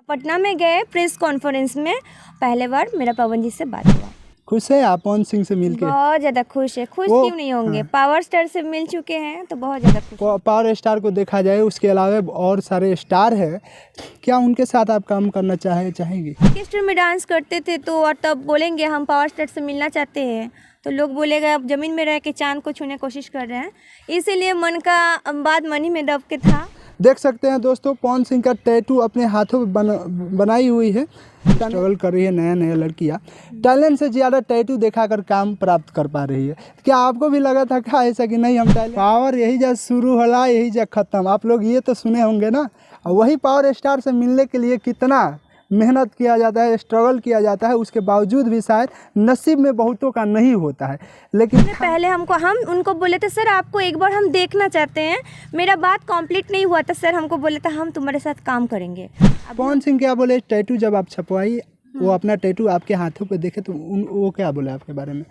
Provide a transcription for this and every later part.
पटना में गए press conference में पहले बार मेरा पवन जी से बात हुआ। खुश है आप पवन सिंह से मिलके? बहुत ज़्यादा खुश है। खुश क्यों नहीं होंगे? हाँ। पावर स्टार से मिल चुके हैं तो बहुत ज़्यादा खुश है। पावर स्टार को देखा जाए, उसके अलावा और सारे स्टार है, क्या उनके साथ आप काम करना चाहेंगे? ऑर्केस्ट्रा में डांस करते थे तो और तब बोलेंगे हम पावर स्टार से मिलना चाहते हैं तो लोग बोलेगा अब ज़मीन में रह के चांद को छूने की कोशिश कर रहे हैं, इसीलिए मन का बात मन ही में दब के था। देख सकते हैं दोस्तों, पवन सिंह का टैटू अपने हाथों पे बनाई हुई है। स्ट्रगल कर रही है नया लड़कियां, टैलेंट से ज़्यादा टैटू दिखाकर काम प्राप्त कर पा रही है। क्या आपको भी लगा था क्या ऐसा कि नहीं हम टैलेंट पावर यही जब शुरू होला यही जब ख़त्म? आप लोग ये तो सुने होंगे ना। और वही पावर स्टार से मिलने के लिए कितना मेहनत किया जाता है, स्ट्रगल किया जाता है, उसके बावजूद भी शायद नसीब में बहुतों का नहीं होता है। लेकिन पहले हम उनको बोले थे सर आपको एक बार हम देखना चाहते हैं, मेरा बात कंप्लीट नहीं हुआ था सर, हमको बोले था हम तुम्हारे साथ काम करेंगे। पवन सिंह क्या बोले, टैटू जब आप छपवाई वो अपना टैटू आपके हाथों पे देखे तो वो क्या बोले आपके बारे में?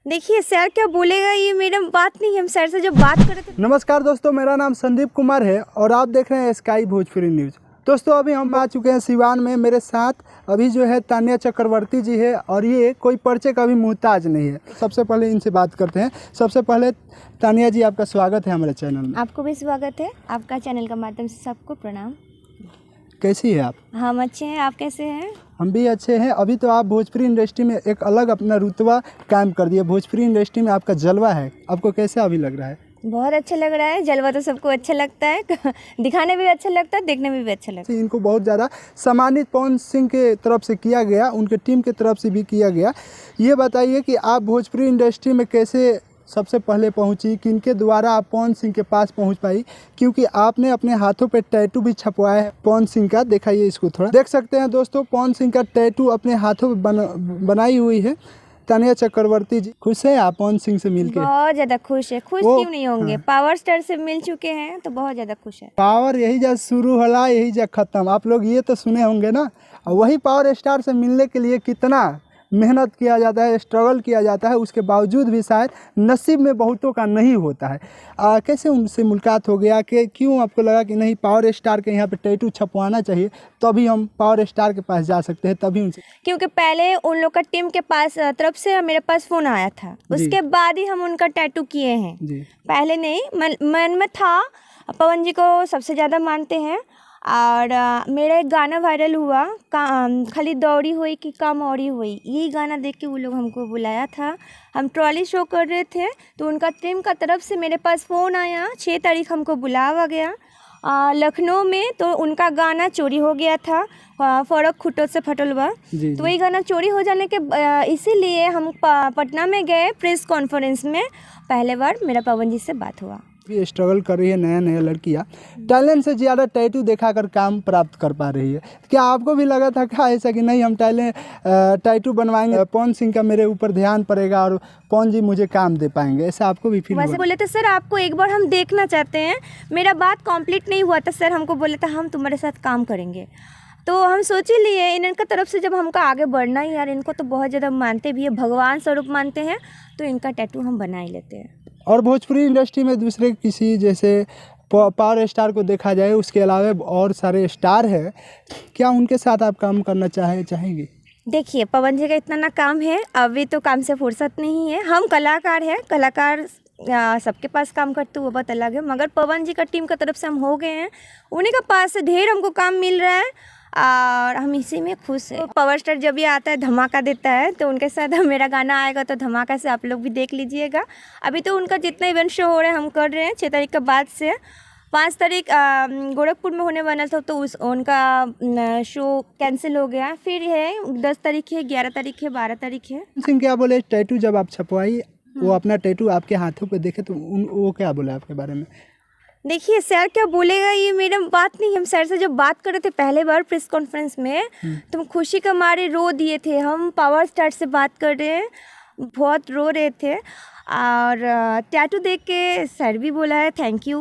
देखिए सर क्या बोलेगा, ये मेरा बात नहीं है, हम सर से जब बात कर रहे थे। नमस्कार दोस्तों, मेरा नाम संदीप कुमार है और आप देख रहे हैं स्काई भोजपुरी न्यूज़। दोस्तों अभी हम आ चुके हैं सिवान में। मेरे साथ अभी जो है तान्या चक्रवर्ती जी है और ये कोई परिचय का भी मोहताज नहीं है। सबसे पहले इनसे बात करते हैं। सबसे पहले तान्या जी, आपका स्वागत है हमारे चैनल में। आपको भी स्वागत है, आपका चैनल का माध्यम से सबको प्रणाम। कैसी है आप? हम अच्छे हैं, आप कैसे हैं? हम भी अच्छे हैं। अभी तो आप भोजपुरी इंडस्ट्री में एक अलग अपना रुतबा कायम कर दिया। भोजपुरी इंडस्ट्री में आपका जलवा है, आपको कैसा अभी लग रहा है? बहुत अच्छा लग रहा है। जलवा तो सबको अच्छा लगता है, दिखाने में भी अच्छा लगता है, देखने में भी अच्छा लगता है। इनको बहुत ज़्यादा सम्मानित पवन सिंह के तरफ से किया गया, उनके टीम के तरफ से भी किया गया। ये बताइए कि आप भोजपुरी इंडस्ट्री में कैसे सबसे पहले पहुंची, किनके द्वारा आप पवन सिंह के पास पहुंच पाई? क्योंकि आपने अपने हाथों पे टैटू भी छपवाया है पवन सिंह का। दिखाइए इसको थोड़ा। देख सकते हैं दोस्तों, पवन सिंह का टैटू अपने हाथों पे बनाई हुई है। तान्या चक्रवर्ती जी, खुश है आप पवन सिंह से मिलके? बहुत ज़्यादा खुश है। खुश क्यों नहीं होंगे? पावर स्टार से मिल चुके हैं तो बहुत ज़्यादा खुश है। पावर यही जब शुरू होला यही जब ख़त्म। आप लोग ये तो सुने होंगे ना। और वही पावर स्टार से मिलने के लिए कितना मेहनत किया जाता है, स्ट्रगल किया जाता है, उसके बावजूद भी शायद नसीब में बहुतों का नहीं होता है। कैसे उनसे मुलाकात हो गया कि क्यों आपको लगा कि नहीं पावर स्टार के यहाँ पे टैटू छपवाना चाहिए, तभी हम पावर स्टार के पास जा सकते हैं? तभी उनसे, क्योंकि पहले उन लोग का टीम के पास तरफ से मेरे पास फ़ोन आया था, उसके बाद ही हम उनका टैटू किए हैं। पहले नहीं, मन में था। पवन जी को सबसे ज़्यादा मानते हैं और मेरा एक गाना वायरल हुआ, खाली दौड़ी हुई कि काम औरी हुई, यही गाना देख के वो लोग हमको बुलाया था। हम ट्रॉली शो कर रहे थे तो उनका टीम का तरफ से मेरे पास फ़ोन आया। 6 तारीख हमको बुलावा गया लखनऊ में। तो उनका गाना चोरी हो गया था, फरक खुटो से फटलवा। तो वही गाना चोरी हो जाने के इसीलिए हम पटना में गए प्रेस कॉन्फ्रेंस में पहले बार मेरा पवन जी से बात हुआ। स्ट्रगल कर रही है नया लड़कियां, टैलेंट से ज़्यादा टैटू दिखाकर काम प्राप्त कर पा रही है। क्या आपको भी लगा था क्या ऐसा कि नहीं हम टैटू बनवाएंगे, पवन सिंह का मेरे ऊपर ध्यान पड़ेगा और पवन जी मुझे काम दे पाएंगे, ऐसा आपको भी फील हुआ? वैसे बोले थे सर आपको एक बार हम देखना चाहते हैं, मेरा बात कंप्लीट नहीं हुआ था सर, हमको बोले था हम तुम्हारे साथ काम करेंगे। तो हम सोच ही लिए इनका तरफ से जब हमको आगे बढ़ना ही, यार इनको तो बहुत ज़्यादा मानते भी है, भगवान स्वरूप मानते हैं, तो इनका टैटू हम बना ही लेते हैं। और भोजपुरी इंडस्ट्री में दूसरे किसी जैसे पावर स्टार को देखा जाए, उसके अलावा और सारे स्टार है, क्या उनके साथ आप काम करना चाहेंगे? देखिए पवन जी का इतना ना काम है, अभी तो काम से फुर्सत नहीं है। हम कलाकार हैं, कलाकार सबके पास काम करते वो बात अलग है, मगर पवन जी का टीम का तरफ से हम हो गए हैं, उन्हीं के पास से ढेर हमको काम मिल रहा है और हम इसी में खुश हैं। पावर स्टार जब ये आता है धमाका देता है, तो उनके साथ मेरा गाना आएगा तो धमाका से आप लोग भी देख लीजिएगा। अभी तो उनका जितना इवेंट शो हो रहा है हम कर रहे हैं। 6 तारीख के बाद से 5 तारीख गोरखपुर में होने वाला था तो उनका शो कैंसिल हो गया। फिर है 10 तारीख है, 11 तारीख है, 12 तारीख है। सिंह क्या बोले, टैटू जब आप छपवाई वो अपना टैटू आपके हाथों पे देखे तो वो क्या बोले आपके बारे में? देखिए सर क्या बोलेगा, ये मेरा बात नहीं है, हम सर से जब बात कर रहे थे पहले बार प्रेस कॉन्फ्रेंस में तो हम खुशी के मारे रो दिए थे। हम पावर स्टार से बात कर रहे हैं, बहुत रो रहे थे और टैटू देख के सर भी बोला है थैंक यू,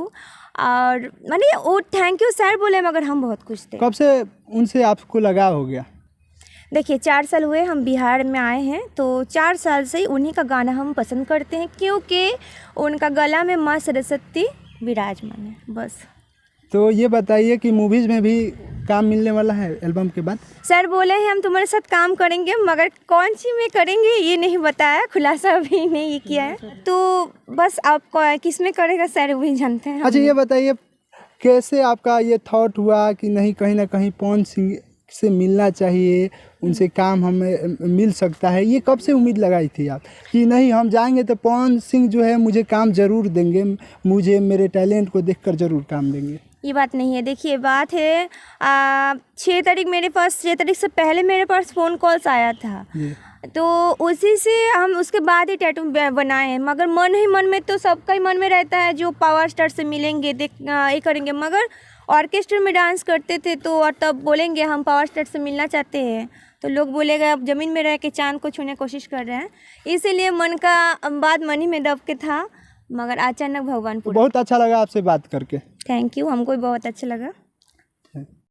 और माने वो थैंक यू सर बोले मगर हम बहुत खुश थे। कब से उनसे आपको लगाव हो गया? देखिए 4 साल हुए हम बिहार में आए हैं, तो 4 साल से ही उन्हीं का गाना हम पसंद करते हैं, क्योंकि उनका गला में माँ सरस्वती विराजमान है। बस तो ये बताइए कि मूवीज़ में भी काम मिलने वाला है एल्बम के बाद? सर बोले हैं हम तुम्हारे साथ काम करेंगे, मगर कौन सी में करेंगे ये नहीं बताया, खुलासा अभी नहीं ये किया है। तो बस आपको किस में करेगा सर वही जानते हैं। अच्छा ये बताइए कैसे आपका ये थॉट हुआ कि नहीं कहीं ना कहीं पवन सिंह से मिलना चाहिए, उनसे काम हमें मिल सकता है, ये कब से उम्मीद लगाई थी आप कि नहीं हम जाएंगे तो पवन सिंह जो है मुझे काम ज़रूर देंगे, मुझे मेरे टैलेंट को देखकर ज़रूर काम देंगे? ये बात नहीं है, देखिए बात है 6 तारीख मेरे पास, 6 तारीख से पहले मेरे पास फ़ोन कॉल्स आया था, तो उसी से हम उसके बाद ही टैटू बनाए हैं। मगर मन ही मन में तो सबका ही मन में रहता है जो पावर स्टार से मिलेंगे ये करेंगे, मगर ऑर्केस्ट्रा में डांस करते थे तो और तब बोलेंगे हम पावर स्टार से मिलना चाहते हैं, तो लोग बोलेगा अब ज़मीन में रह के चांद को छूने कोशिश कर रहे हैं, इसीलिए मन का बात मन ही में दब के था, मगर अचानक भगवान पूरा। बहुत अच्छा लगा आपसे बात करके। थैंक यू, हमको भी बहुत अच्छा लगा।